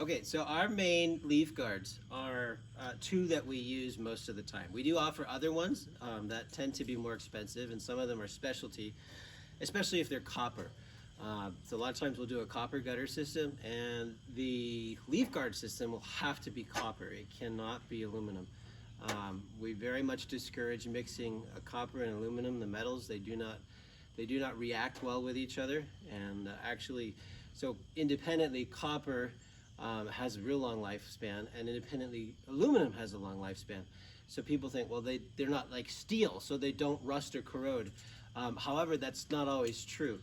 Okay, so our main leaf guards are two that we use most of the time. We do offer other ones that tend to be more expensive, and some of them are specialty, especially if they're copper. So a lot of times we'll do a copper gutter system, and the leaf guard system will have to be copper. It cannot be aluminum. We very much discourage mixing copper and aluminum. The metals, they do not react well with each other, and actually, so independently, copper has a real long lifespan, and independently aluminum has a long lifespan. So people think, well, they're not like steel, so they don't rust or corrode. However, that's not always true.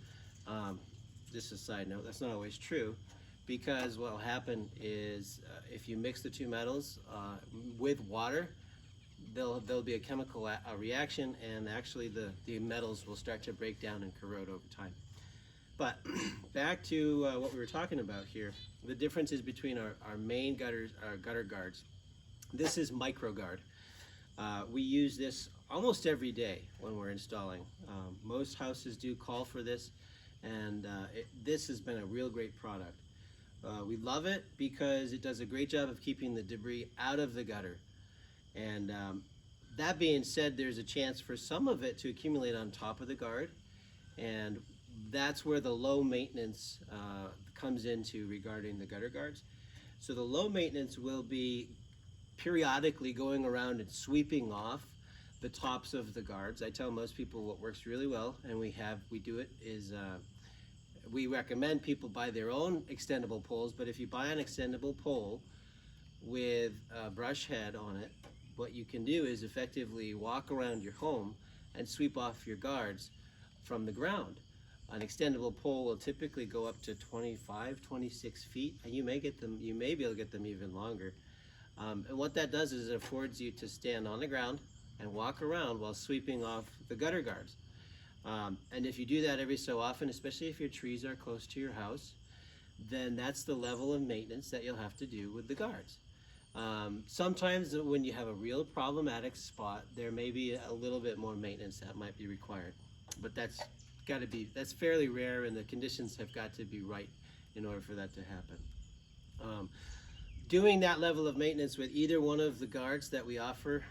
Just a side note, that's not always true, because what will happen is if you mix the two metals with water, there'll be a chemical reaction, and actually the metals will start to break down and corrode over time. But back to what we were talking about here, the differences between our main gutter guards. This is Mircoguard. We use this almost every day when we're installing. Most houses do call for this, and this has been a real great product. We love it because it does a great job of keeping the debris out of the gutter. And that being said, there's a chance for some of it to accumulate on top of the guard, and that's where the low maintenance comes into regarding the gutter guards. So the low maintenance will be periodically going around and sweeping off the tops of the guards. I tell most people what works really well, and we do it, is we recommend people buy their own extendable poles, but if you buy an extendable pole with a brush head on it, what you can do is effectively walk around your home and sweep off your guards from the ground. An extendable pole will typically go up to 25, 26 feet, and you may be able to get them even longer. And what that does is it affords you to stand on the ground and walk around while sweeping off the gutter guards. And if you do that every so often, especially if your trees are close to your house, then that's the level of maintenance that you'll have to do with the guards. Sometimes when you have a real problematic spot, there may be a little bit more maintenance that might be required, but that's fairly rare, and the conditions have got to be right in order for that to happen. Doing that level of maintenance with either one of the guards that we offer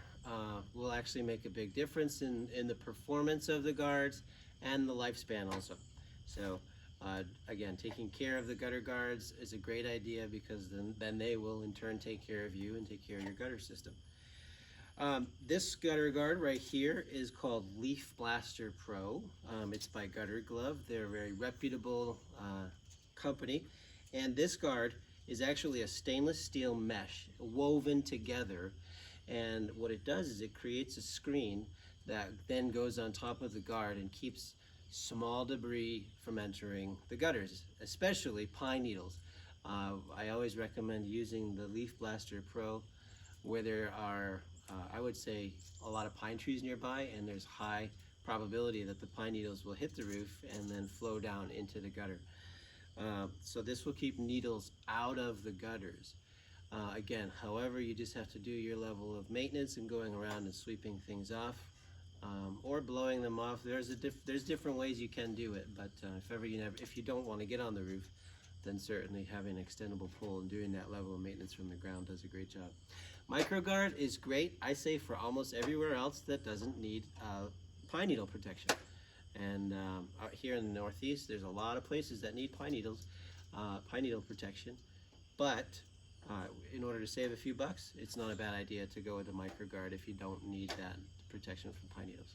will actually make a big difference in the performance of the guards and the lifespan also. So again, taking care of the gutter guards is a great idea, because then they will in turn take care of you and take care of your gutter system. This gutter guard right here is called Leafblaster Pro. It's by Gutter Glove. They're a very reputable company, and this guard is actually a stainless steel mesh woven together, and what it does is it creates a screen that then goes on top of the guard and keeps small debris from entering the gutters, especially pine needles. I always recommend using the Leafblaster Pro where there are I would say a lot of pine trees nearby, and there's high probability that the pine needles will hit the roof and then flow down into the gutter. So this will keep needles out of the gutters. Again, however, you just have to do your level of maintenance and going around and sweeping things off, or blowing them off. There's different ways you can do it, but if you don't want to get on the roof, then certainly having an extendable pole and doing that level of maintenance from the ground does a great job. Mircoguard is great, I say, for almost everywhere else that doesn't need pine needle protection. And out here in the Northeast, there's a lot of places that need pine needle protection. But in order to save a few bucks, it's not a bad idea to go with a Mircoguard if you don't need that protection from pine needles.